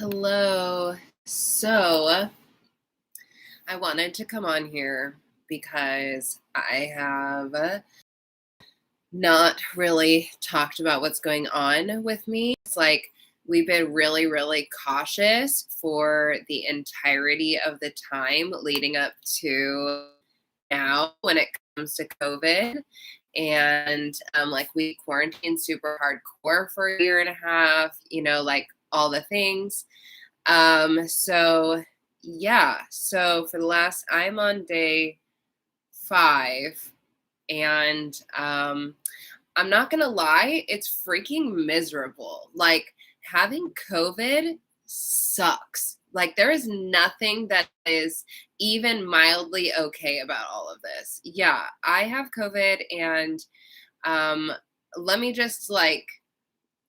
Hello. So, I wanted to come on here because I have not really talked about what's going on with me. It's like we've been really, really cautious for the entirety of the time leading up to now when it comes to COVID. And like we quarantined super hardcore for a year and a half, like all the things. So yeah, so for the last, I'm on day 5, and I'm not gonna lie, it's freaking miserable. Like having COVID sucks. Like there is nothing that is even mildly okay about all of this. Yeah, I have COVID, and um, let me just like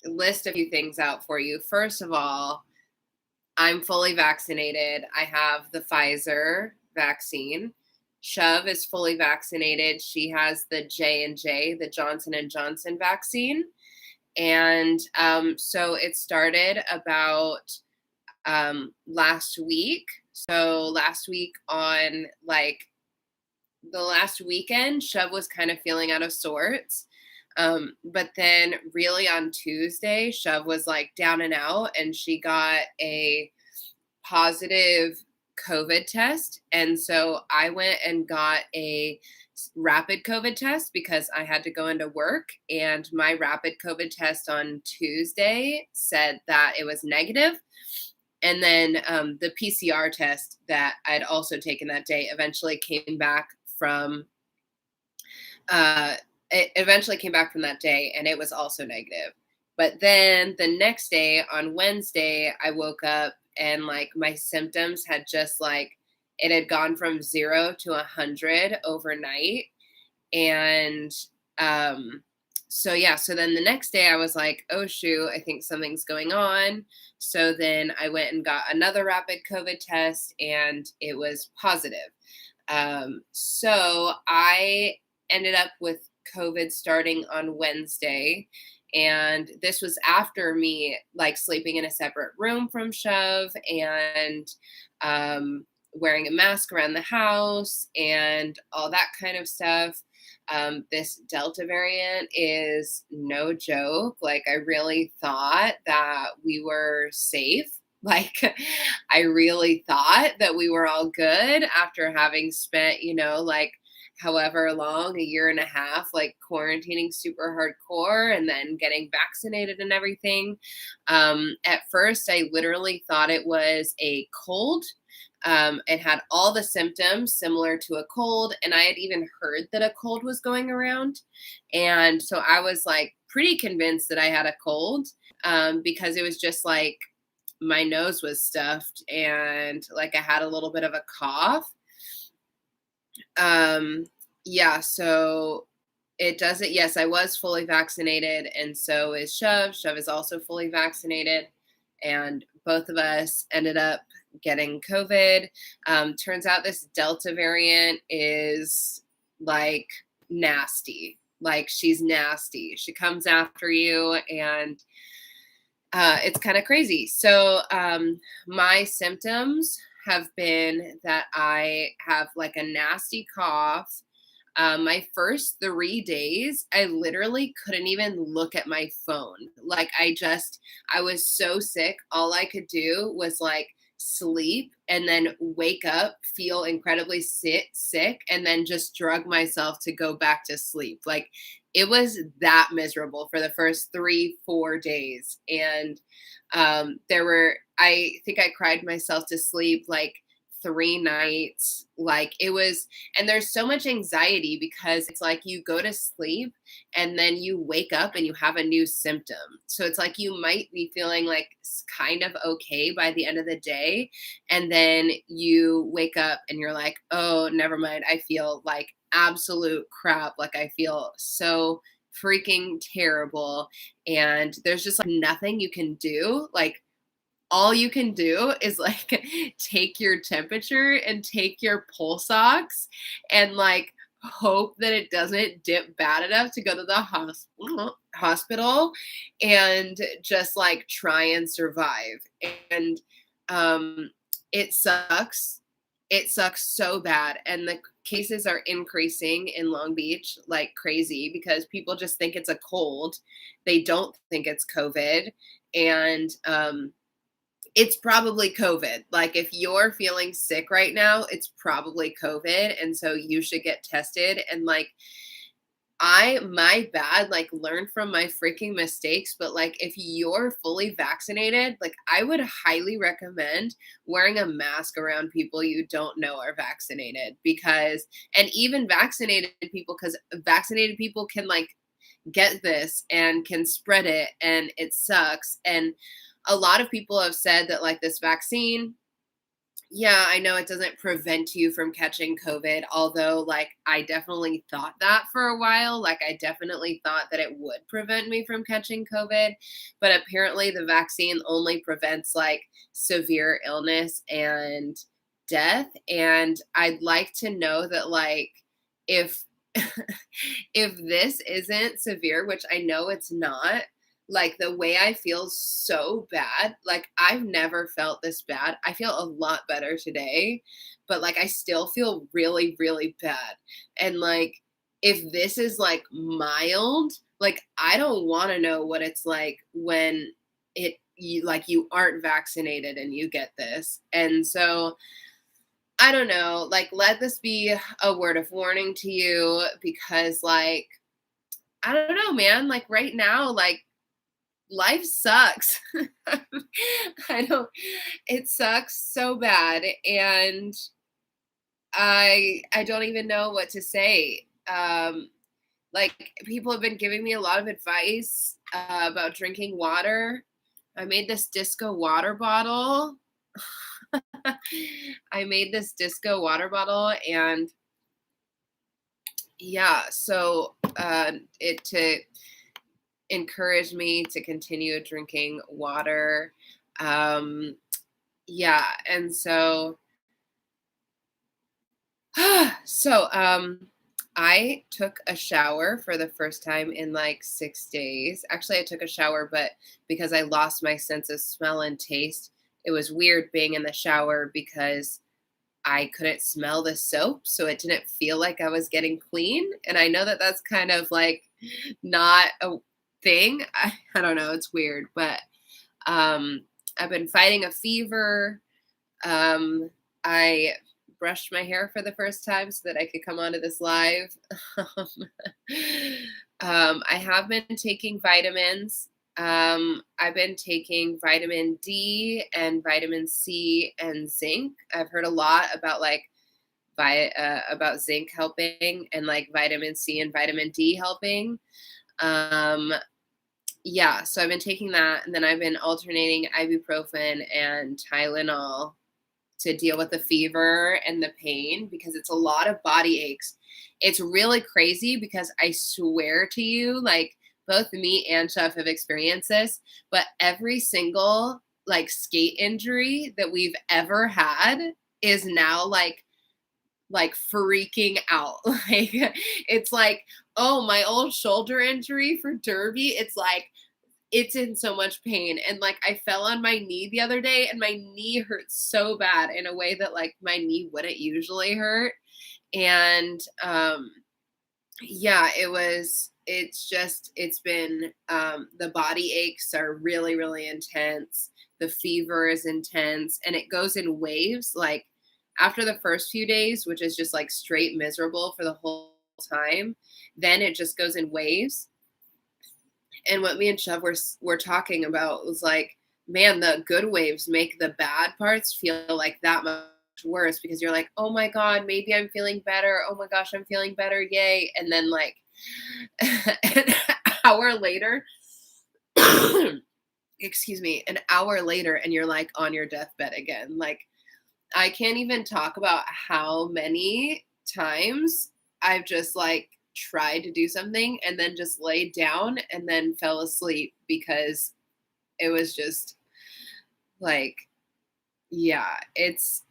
list a few things out for you. First of all, I'm fully vaccinated. I have the Pfizer vaccine. Shove is fully vaccinated. She has the J&J, the Johnson and Johnson vaccine. And so it started about last week. So last week on like the last weekend, Shove was kind of feeling out of sorts. But then really on Tuesday, Shove was like down and out, and she got a positive COVID test. And so I went and got a rapid COVID test because I had to go into work. And my rapid COVID test on Tuesday said that it was negative. And then the PCR test that I'd also taken that day eventually came back from that day, and it was also negative. But then the next day on Wednesday, I woke up and like my symptoms had just like it had gone from 0 to 100 overnight. And so yeah, so then the next day I was like, oh shoot, I think something's going on. So then I went and got another rapid COVID test, and it was positive. So I ended up with COVID starting on Wednesday. And this was after me like sleeping in a separate room from Shove, and wearing a mask around the house and all that kind of stuff. This Delta variant is no joke. Like I really thought that we were safe. Like I really thought that we were all good after having spent, like however long, a year and a half, like quarantining super hardcore and then getting vaccinated and everything. At first, I literally thought it was a cold. It had all the symptoms similar to a cold, and I had even heard that a cold was going around. And so I was like pretty convinced that I had a cold, because it was just like my nose was stuffed and like I had a little bit of a cough. Yeah, so it doesn't, yes, I was fully vaccinated, and so is Shove. Shove is also fully vaccinated, and both of us ended up getting COVID. Turns out this Delta variant is like nasty. Like she's nasty. She comes after you, and it's kind of crazy. So my symptoms have been that I have like a nasty cough. My first 3 days, I literally couldn't even look at my phone. Like I was so sick. All I could do was like sleep and then wake up, feel incredibly sick, and then just drug myself to go back to sleep. Like it was that miserable for the first 3-4 days. And I think I cried myself to sleep like 3 nights. Like it was, and there's so much anxiety because it's like you go to sleep and then you wake up and you have a new symptom. So it's like you might be feeling like kind of okay by the end of the day, and then you wake up and you're like, oh, never mind, I feel like absolute crap. Like I feel so freaking terrible, and there's just like nothing you can do. Like all you can do is like take your temperature and take your pulse ox and like hope that it doesn't dip bad enough to go to the hospital and just like try and survive. And um, it sucks. It sucks so bad. And the cases are increasing in Long Beach like crazy because people just think it's a cold. They don't think it's COVID. And it's probably COVID. Like if you're feeling sick right now, it's probably COVID. And so you should get tested. And like, my bad, like learn from my freaking mistakes. But like, if you're fully vaccinated, like I would highly recommend wearing a mask around people you don't know are vaccinated and even vaccinated people, because vaccinated people can like get this and can spread it and it sucks. And a lot of people have said that like this vaccine, yeah, I know it doesn't prevent you from catching COVID, although like I definitely thought that for a while. Like I definitely thought that it would prevent me from catching COVID, but apparently the vaccine only prevents like severe illness and death. And I'd like to know that like if if this isn't severe, which I know it's not, like the way I feel so bad, like I've never felt this bad. I feel a lot better today, but like I still feel really, really bad. And like if this is like mild, like I don't want to know what it's like when you aren't vaccinated and you get this. And so I don't know, like let this be a word of warning to you because like I don't know, man, like right now like life sucks. I don't it sucks so bad and I don't even know what to say. Like people have been giving me a lot of advice about drinking water. I made this disco water bottle. I made this disco water bottle and yeah, so it to encourage me to continue drinking water. Yeah, and so I took a shower for the first time in like 6 days. Actually, I took a shower, but because I lost my sense of smell and taste, it was weird being in the shower because I couldn't smell the soap, so it didn't feel like I was getting clean. And I know that that's kind of like not a thing. I don't know, it's weird, but I've been fighting a fever. I brushed my hair for the first time so that I could come onto this live. I have been taking vitamins. I've been taking vitamin D and vitamin C and zinc. I've heard a lot about like about zinc helping and like vitamin C and vitamin D helping. Yeah, so I've been taking that, and then I've been alternating ibuprofen and Tylenol to deal with the fever and the pain because it's a lot of body aches. It's really crazy because I swear to you, like both me and Chef have experienced this, but every single like skate injury that we've ever had is now like freaking out. Like it's like, oh, my old shoulder injury for Derby, it's like it's in so much pain. And like I fell on my knee the other day and my knee hurts so bad in a way that like my knee wouldn't usually hurt. And yeah, it's been the body aches are really, really intense. The fever is intense and it goes in waves. Like after the first few days, which is just like straight miserable for the whole time, then it just goes in waves. And what me and Chev were talking about was like, man, the good waves make the bad parts feel like that much worse because you're like, oh my God, maybe I'm feeling better. Oh my gosh, I'm feeling better. Yay. And then like an hour later, excuse me, an hour later, and you're like on your deathbed again. Like I can't even talk about how many times I've just like tried to do something and then just laid down and then fell asleep because it was just like, yeah, it's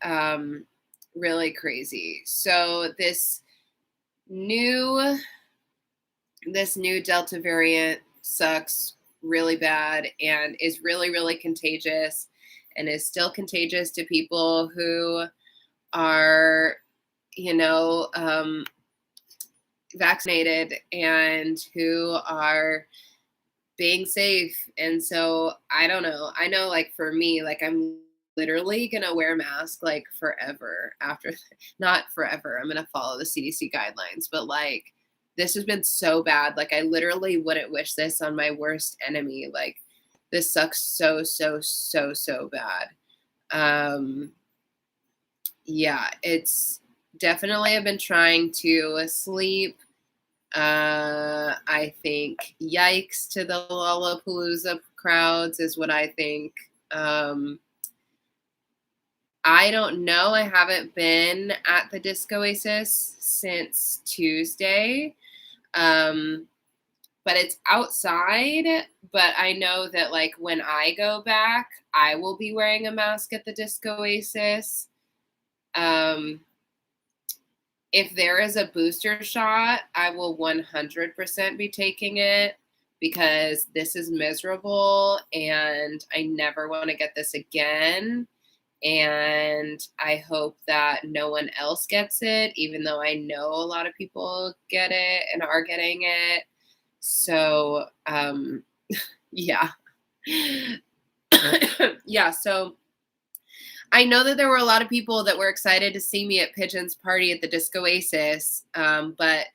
really crazy. So this this new Delta variant sucks really bad and is really, really contagious and is still contagious to people who are, vaccinated and who are being safe. And so I don't know. I know, like, for me, like, I'm literally gonna wear a mask like forever after, not forever. I'm gonna follow the CDC guidelines, but like, this has been so bad. Like, I literally wouldn't wish this on my worst enemy. Like, this sucks so, so, so, so bad. Yeah, it's definitely, I've been trying to sleep. I think yikes to the Lollapalooza crowds is what I think. I don't know. I haven't been at the Disco Oasis since Tuesday. But it's outside. But I know that, like, when I go back, I will be wearing a mask at the Disco Oasis. If there is a booster shot, I will 100% be taking it because this is miserable and I never want to get this again. And I hope that no one else gets it, even though I know a lot of people get it and are getting it. So, yeah. Yeah, so I know that there were a lot of people that were excited to see me at Pigeon's party at the Disco Oasis, but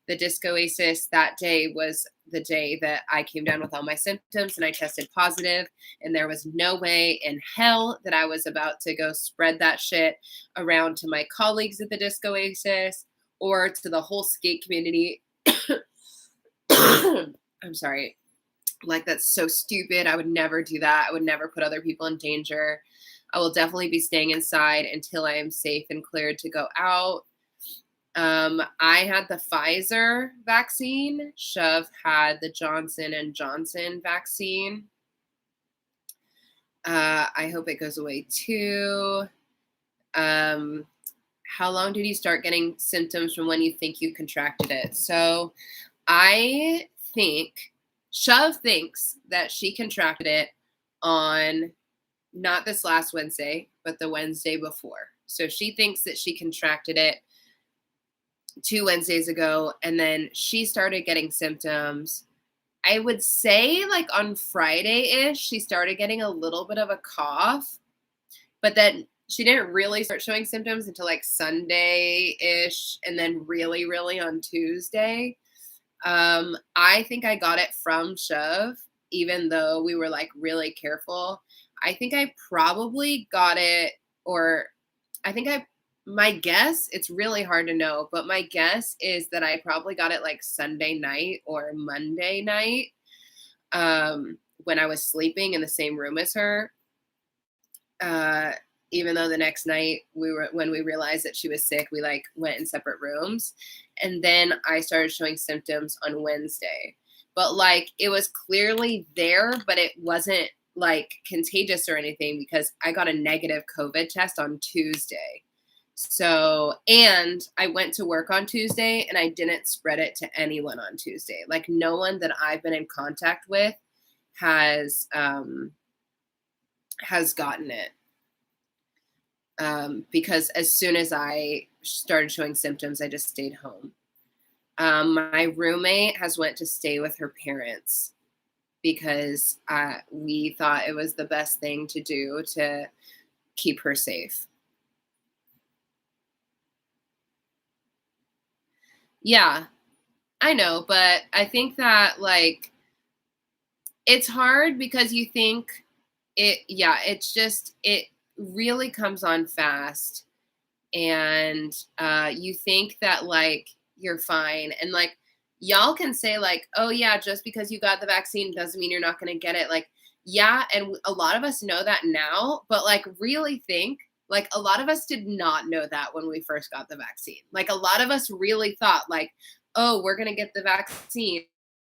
the Disco Oasis that day was the day that I came down with all my symptoms and I tested positive, and there was no way in hell that I was about to go spread that shit around to my colleagues at the Disco Oasis or to the whole skate community. I'm sorry. Like, that's so stupid. I would never do that. I would never put other people in danger. I will definitely be staying inside until I am safe and cleared to go out. I had the Pfizer vaccine. Shove had the Johnson & Johnson vaccine. I hope it goes away too. How long did you start getting symptoms from when you think you contracted it? So I think Shove thinks that she contracted it on not this last Wednesday, but the Wednesday before. So she thinks that she contracted it 2 Wednesdays ago, and then she started getting symptoms. I would say, like, on Friday-ish, she started getting a little bit of a cough, but then she didn't really start showing symptoms until like Sunday-ish, and then really, really on Tuesday. I think I got it from Shove, even though we were like really careful. I think I probably got it, or my guess, it's really hard to know, but my guess is that I probably got it like Sunday night or Monday night, when I was sleeping in the same room as her. Even though the next night when we realized that she was sick, we like went in separate rooms. And then I started showing symptoms on Wednesday. But like, it was clearly there, but it wasn't like contagious or anything because I got a negative COVID test on Tuesday. So, and I went to work on Tuesday and I didn't spread it to anyone on Tuesday. Like, no one that I've been in contact with has gotten it. Because as soon as I started showing symptoms, I just stayed home. My roommate has went to stay with her parents because we thought it was the best thing to do to keep her safe. Yeah, I know, but I think that, like, it's hard because you think it really comes on fast, and you think that, like, you're fine, and like, y'all can say like, oh yeah, just because you got the vaccine doesn't mean you're not going to get it. Like, yeah, and a lot of us know that now, but like, really think, like, a lot of us did not know that when we first got the vaccine. Like, a lot of us really thought like, oh, we're going to get the vaccine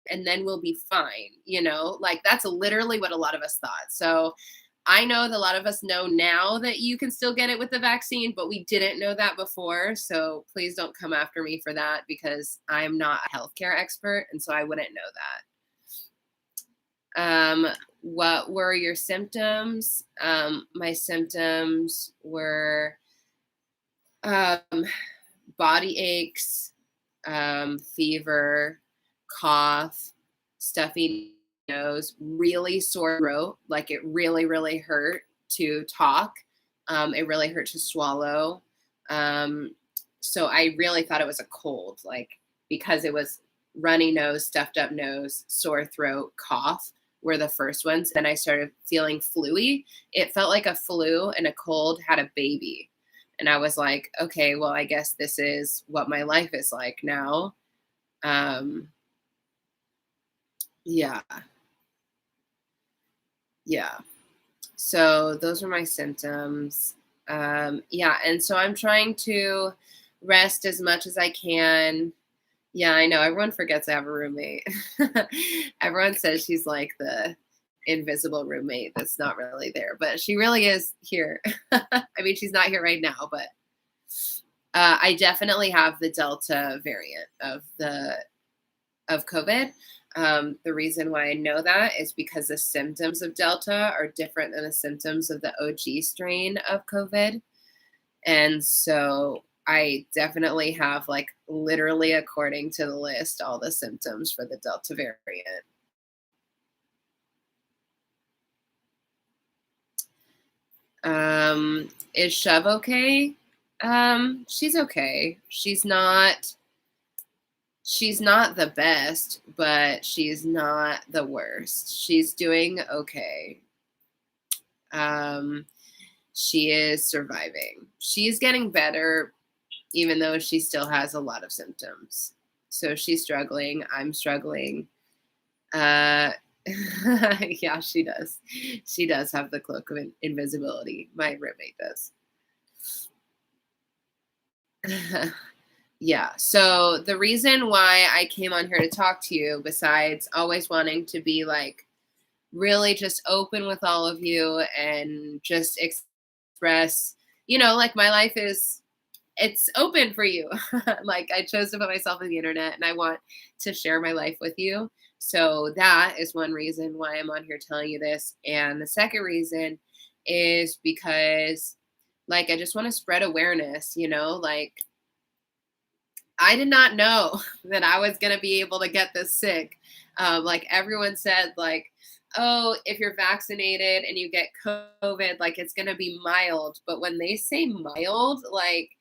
and then we'll be fine, like, that's literally what a lot of us thought. So I know that a lot of us know now that you can still get it with the vaccine, but we didn't know that before. So please don't come after me for that, because I'm not a healthcare expert, and so I wouldn't know that. What were your symptoms? My symptoms were body aches, fever, cough, stuffy nose, really sore throat. Like it really, really hurt to talk. It really hurt to swallow. So I really thought it was a cold, like because it was runny nose, stuffed up nose, sore throat, cough were the first ones. Then I started feeling flu-y. It felt like a flu and a cold had a baby. And I was like, okay, well, I guess this is what my life is like now. Yeah. Yeah. So those are my symptoms. Yeah. And so I'm trying to rest as much as I can. Yeah, I know. Everyone forgets I have a roommate. Everyone says she's like the invisible roommate that's not really there, but she really is here. I mean, she's not here right now, but I definitely have the Delta variant of COVID. The reason why I know that is because the symptoms of Delta are different than the symptoms of the OG strain of COVID. And so I definitely have, like, literally according to the list, all the symptoms for the Delta variant. Is Shove okay? She's okay. She's not the best, but she's not the worst. She's doing okay. She is surviving. She's getting better, even though she still has a lot of symptoms. So she's struggling. I'm struggling. Yeah, she does. She does have the cloak of invisibility. My roommate does. Yeah. So the reason why I came on here to talk to you, besides always wanting to be like really just open with all of you and just express, like my life is, it's open for you. Like I chose to put myself on the internet and I want to share my life with you. So that is one reason why I'm on here telling you this. And the second reason is because like I just want to spread awareness, like I did not know that I was going to be able to get this sick. Like everyone said, like, oh, if you're vaccinated and you get COVID, like it's going to be mild. But when they say mild, like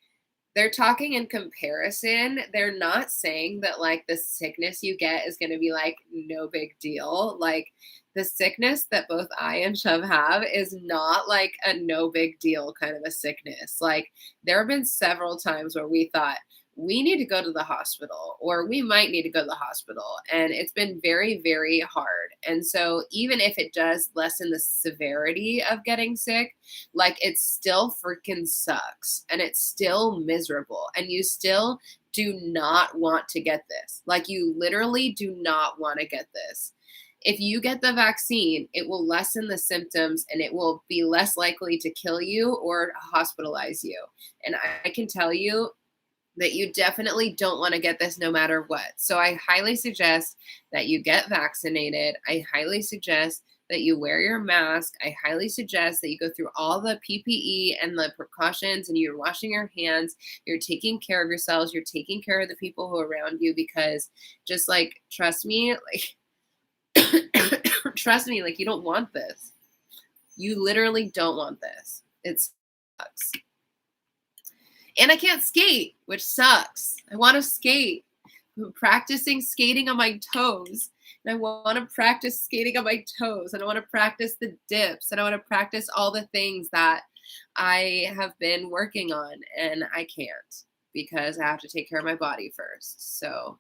they're talking in comparison. They're not saying that like the sickness you get is going to be like no big deal. Like the sickness that both I and Shove have is not like a no big deal kind of a sickness. Like there have been several times where we thought we need to go to the hospital or we might need to go to the hospital. And it's been very, very hard. And so even if it does lessen the severity of getting sick, like it still freaking sucks and it's still miserable and you still do not want to get this. Like you literally do not want to get this. If you get the vaccine, it will lessen the symptoms and it will be less likely to kill you or hospitalize you. And I can tell you that you definitely don't want to get this no matter what. So I highly suggest that you get vaccinated. I highly suggest that you wear your mask. I highly suggest that you go through all the PPE and the precautions and you're washing your hands. You're taking care of yourselves. You're taking care of the people who are around you because just like, trust me, like, trust me, like you don't want this. You literally don't want this. It sucks. And I can't skate, which sucks. I want to skate. I'm practicing skating on my toes. And I want to practice skating on my toes. And I want to practice the dips. And I want to practice all the things that I have been working on. And I can't because I have to take care of my body first. So,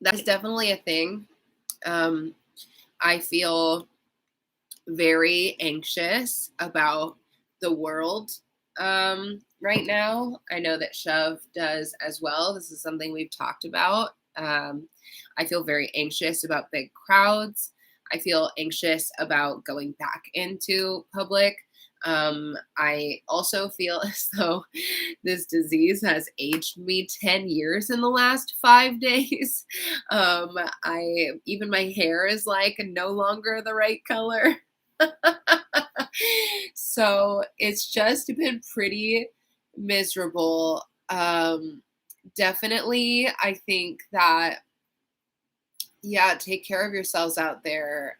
that's definitely a thing. I feel very anxious about the world right now. I know that Shove does as well. This is something we've talked about. I feel very anxious about big crowds. I feel anxious about going back into public. I also feel as though this disease has aged me 10 years in the last 5 days. Even my hair is like no longer the right color. So it's just been pretty miserable. Definitely, I think that, yeah, take care of yourselves out there.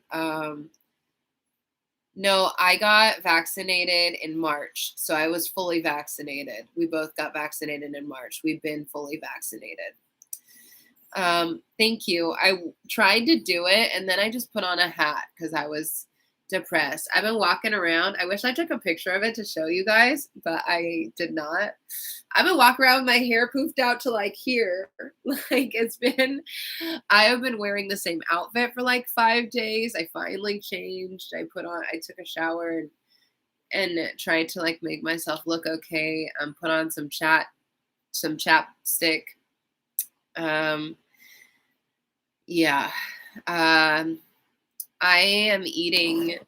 No, I got vaccinated in March, so I was fully vaccinated. We both got vaccinated in March. We've been fully vaccinated. Thank you. I tried to do it, and then I just put on a hat because I was depressed. I've been walking around. I wish I took a picture of it to show you guys, but I did not. I've been walking around with my hair poofed out to like here. Like I have been wearing the same outfit for like 5 days. I finally changed. I took a shower and tried to like make myself look okay. Put on some chapstick. Yeah. I am eating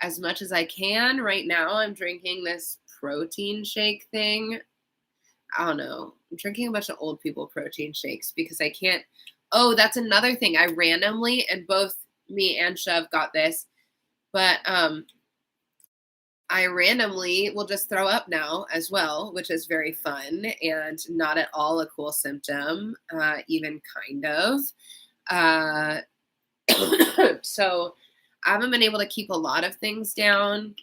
as much as I can. Right now, I'm drinking this protein shake thing. I don't know. I'm drinking a bunch of old people protein shakes because I can't. Oh, that's another thing. I randomly, and both me and Chev got this, but I randomly will just throw up now as well, which is very fun and not at all a cool symptom, even kind of. So I haven't been able to keep a lot of things down.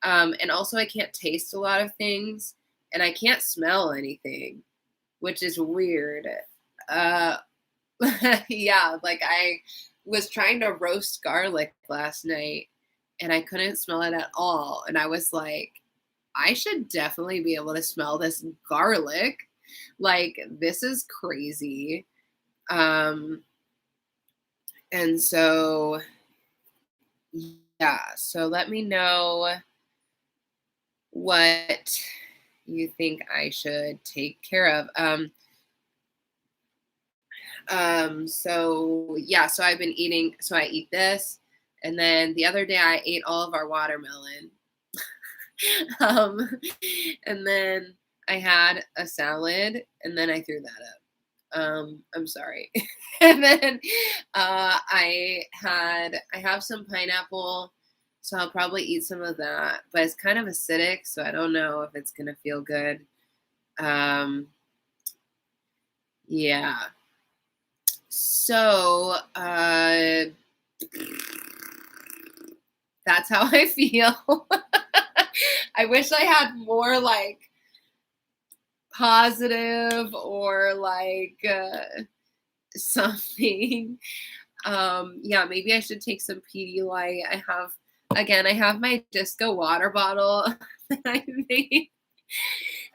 And also I can't taste a lot of things and I can't smell anything, which is weird. Yeah, like I was trying to roast garlic last night and I couldn't smell it at all. And I was like, I should definitely be able to smell this garlic. Like, this is crazy. And so, yeah, so let me know what you think I should take care of. So yeah, so I've been eating, so I eat this, and then the other day I ate all of our watermelon. And then I had a salad, and then I threw that up. I'm sorry. And then I have some pineapple, so I'll probably eat some of that, but it's kind of acidic, so I don't know if it's gonna feel good. Yeah. So that's how I feel. I wish I had more like positive or like something. Yeah, maybe I should take some Pedialyte. I have my disco water bottle that I made.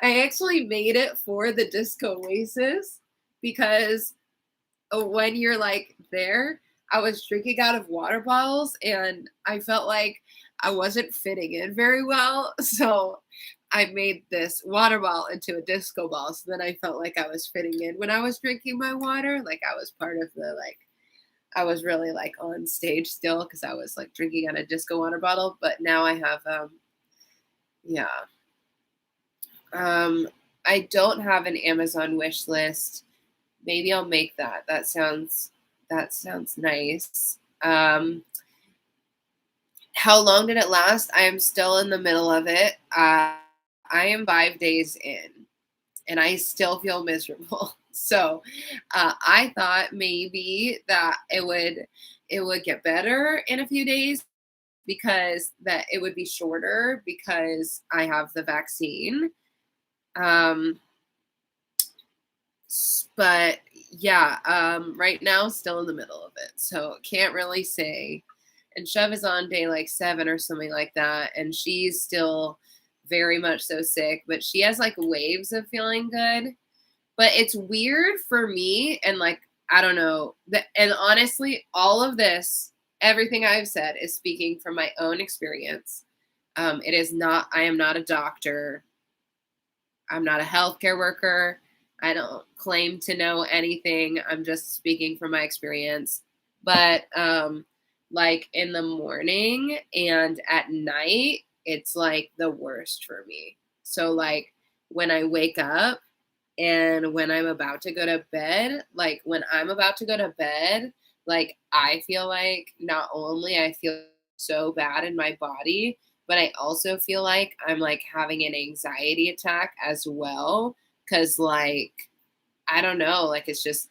I actually made it for the Disco Oasis because when you're like there, I was drinking out of water bottles and I felt like I wasn't fitting in very well. So I made this water bottle into a disco ball. So then I felt like I was fitting in when I was drinking my water. Like I was part of I was really like on stage still because I was like drinking out a disco water bottle. But now I have, yeah. I don't have an Amazon wish list. Maybe I'll make that. That sounds nice. How long did it last? I am still in the middle of it. I am 5 days in, and I still feel miserable. So I thought maybe that it would get better in a few days because that it would be shorter because I have the vaccine. But yeah, right now still in the middle of it, so can't really say. And Chev is on day like 7 or something like that, and she's still very much so sick, but she has like waves of feeling good. But it's weird for me, and like I don't know, and honestly, all of this, everything I've said is speaking from my own experience. It is not. I am not a doctor. I'm not a healthcare worker. I don't claim to know anything. I'm just speaking from my experience. But like in the morning and at night, it's like the worst for me. So like when I wake up and when I'm about to go to bed, like when I'm about to go to bed, like I feel like not only I feel so bad in my body, but I also feel like I'm like having an anxiety attack as well. Cause like, I don't know, like it's just,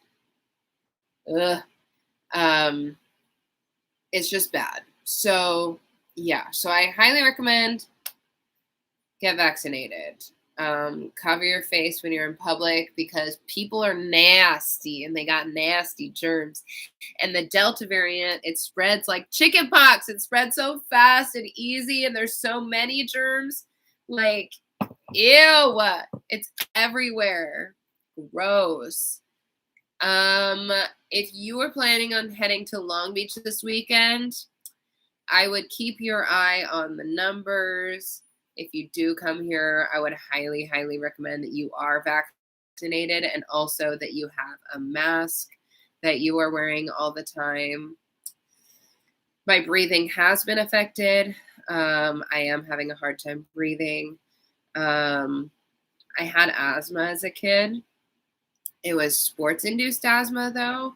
ugh, um, it's just bad. So yeah, so I highly recommend get vaccinated. Cover your face when you're in public because people are nasty and they got nasty germs. And the Delta variant, it spreads like chicken pox. It spreads so fast and easy, and there's so many germs. Like, ew, it's everywhere. Gross. If you were planning on heading to Long Beach this weekend, I would keep your eye on the numbers. If you do come here, I would highly, highly recommend that you are vaccinated and also that you have a mask that you are wearing all the time. My breathing has been affected. I am having a hard time breathing. I had asthma as a kid. It was sports-induced asthma, though,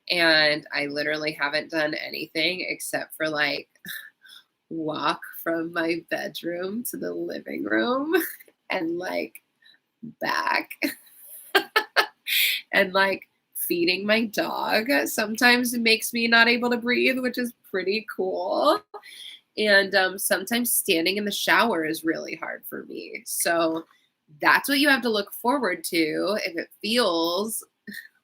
and I literally haven't done anything except for, like, walk from my bedroom to the living room and, like, back. And, like, feeding my dog sometimes it makes me not able to breathe, which is pretty cool. And sometimes standing in the shower is really hard for me. So that's what you have to look forward to if it feels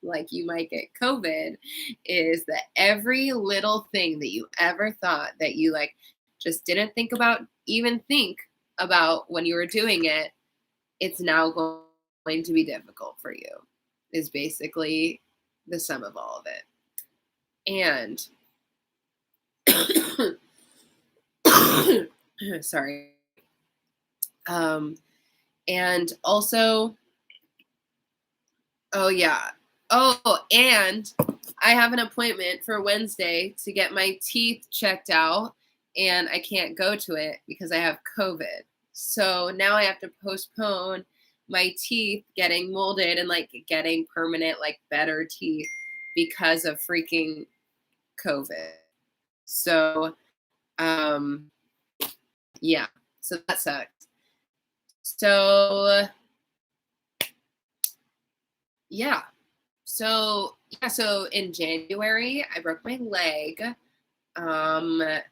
like you might get COVID, is that every little thing that you ever thought that you like just didn't think about, even think about when you were doing it, it's now going to be difficult for you, is basically the sum of all of it. And sorry. And also, oh yeah. Oh, and I have an appointment for Wednesday to get my teeth checked out, and I can't go to it because I have COVID. So now I have to postpone my teeth getting molded and like getting permanent, like better teeth because of freaking COVID. So, yeah, so that sucks. So, yeah. So in January, I broke my leg, and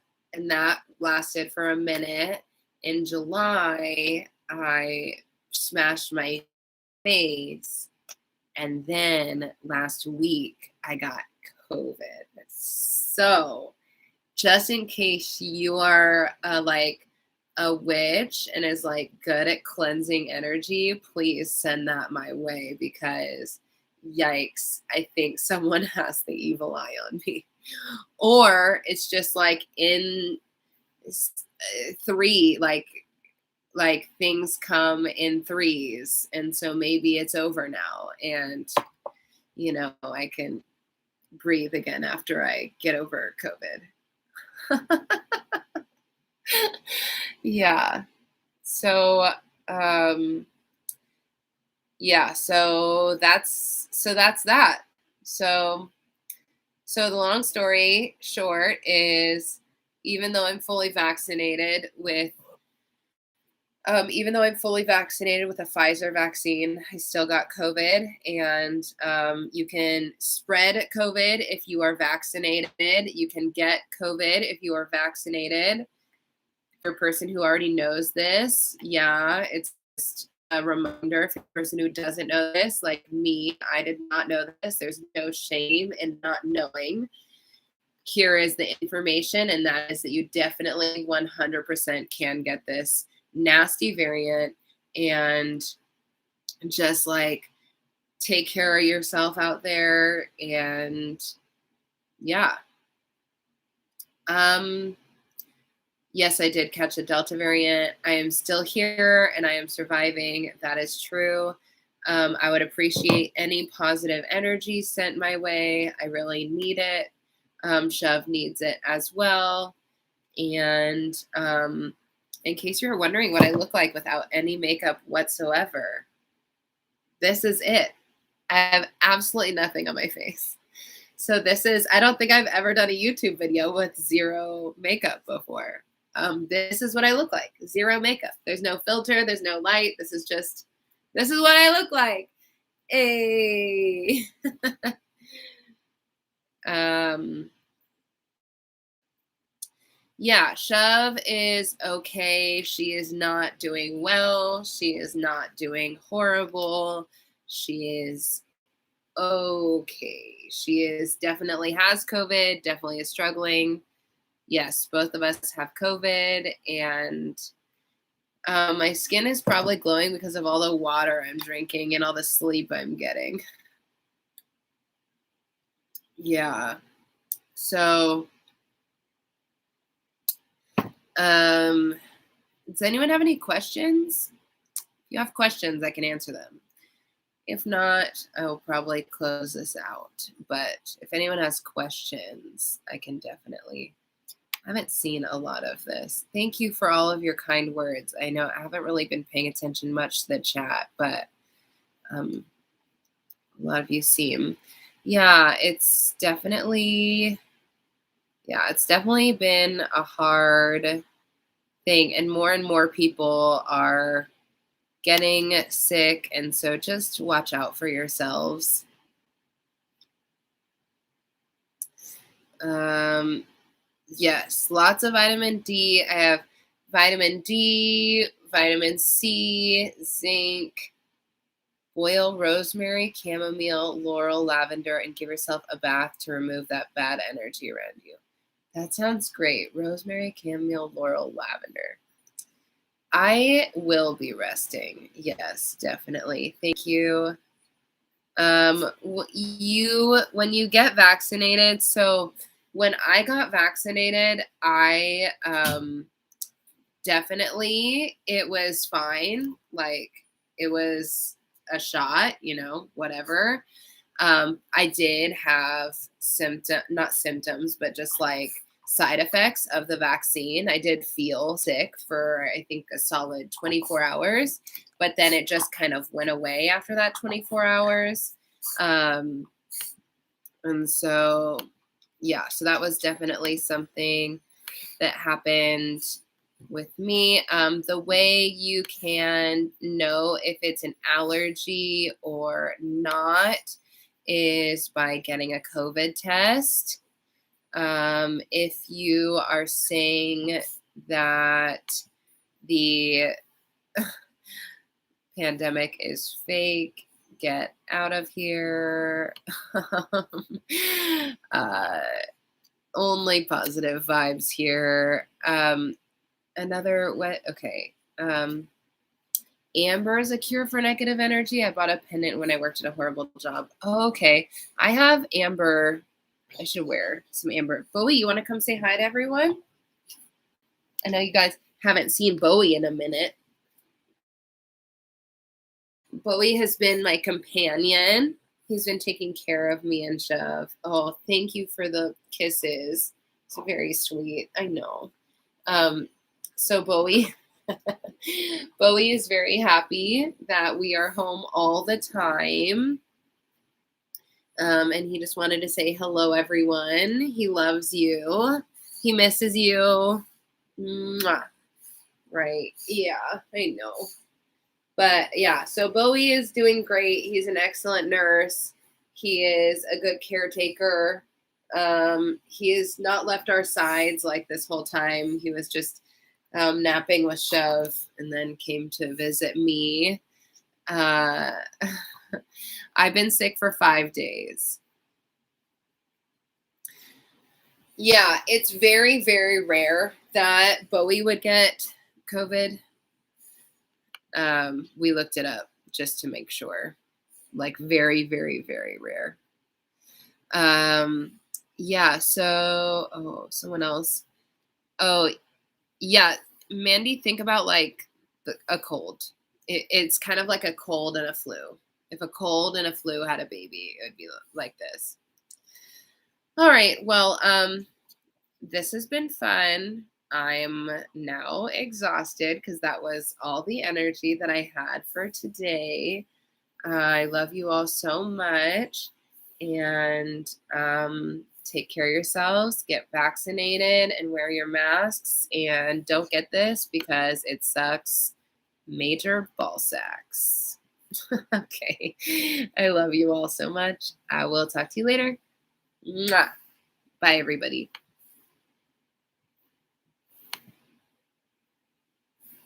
that lasted for a minute. In July, I smashed my face, and then last week, I got COVID. So, just in case you are like a witch and is like good at cleansing energy, please send that my way because yikes, I think someone has the evil eye on me. Or it's just like in three, like things come in threes, and so maybe it's over now, and you know, I can breathe again after I get over COVID. Yeah. So, yeah, so that's that. So the long story short is even though I'm fully vaccinated with a Pfizer vaccine, I still got COVID, and you can spread COVID if you are vaccinated. You can get COVID if you are vaccinated. For a person who already knows this, yeah, it's just a reminder for a person who doesn't know this, like me, I did not know this. There's no shame in not knowing. Here is the information, and that is that you definitely 100% can get this nasty variant, and just like take care of yourself out there. And yeah. Yes, I did catch a Delta variant. I am still here and I am surviving. That is true. I would appreciate any positive energy sent my way. I really need it. Shove needs it as well. And in case you're wondering what I look like without any makeup whatsoever, this is it. I have absolutely nothing on my face. So this is, I don't think I've ever done a YouTube video with zero makeup before. This is what I look like, zero makeup. There's no filter, there's no light. This is what I look like. Hey. Yeah, Shove is okay. She is not doing well. She is not doing horrible. She is okay. She is definitely has COVID, definitely is struggling. Yes, both of us have COVID, and my skin is probably glowing because of all the water I'm drinking and all the sleep I'm getting. Yeah. So, does anyone have any questions? If you have questions, I can answer them. If not, I will probably close this out. But if anyone has questions, I can definitely. I haven't seen a lot of this. Thank you for all of your kind words. I know I haven't really been paying attention much to the chat, but a lot of you seem. Yeah, it's definitely been a hard thing, and more people are getting sick, and so just watch out for yourselves. Yes, lots of vitamin D. I have vitamin D, vitamin C, zinc, boil rosemary, chamomile, laurel, lavender, and give yourself a bath to remove that bad energy around you. That sounds great. Rosemary, chamomile, laurel, lavender. I will be resting. Yes, definitely. Thank you. When you get vaccinated, so when I got vaccinated, I definitely, it was fine. Like, it was a shot, whatever. I did have not symptoms, but just like side effects of the vaccine. I did feel sick for, I think, a solid 24 hours, but then it just kind of went away after that 24 hours. And so, yeah, so that was definitely something that happened with me. The way you can know if it's an allergy or not is by getting a COVID test. If you are saying that the pandemic is fake, get out of here. Only positive vibes here. Okay. Amber is a cure for negative energy. I bought a pendant when I worked at a horrible job. Oh, okay. I have amber. I should wear some amber. Bowie, you want to come say hi to everyone? I know you guys haven't seen Bowie in a minute. Bowie has been my companion. He's been taking care of me and Shove. Oh, thank you for the kisses. It's very sweet. I know. So Bowie, Bowie is very happy that we are home all the time. And he just wanted to say hello, everyone. He loves you. He misses you. Mwah. Right. Yeah, I know. But yeah, so Bowie is doing great. He's an excellent nurse. He is a good caretaker. He has not left our sides like this whole time. He was just napping with Shove and then came to visit me. I've been sick for 5 days. Yeah, it's very, very rare that Bowie would get COVID. We looked it up just to make sure. Like, very, very, very rare. Yeah, so, someone else. Oh, yeah, Mandy, think about like a cold. It's kind of like a cold and a flu. If a cold and a flu had a baby, it would be like this. All right. Well, this has been fun. I'm now exhausted because that was all the energy that I had for today. I love you all so much. And take care of yourselves, get vaccinated, and wear your masks. And don't get this because it sucks major ball sacks. Okay. I love you all so much. I will talk to you later. Mwah. Bye, everybody.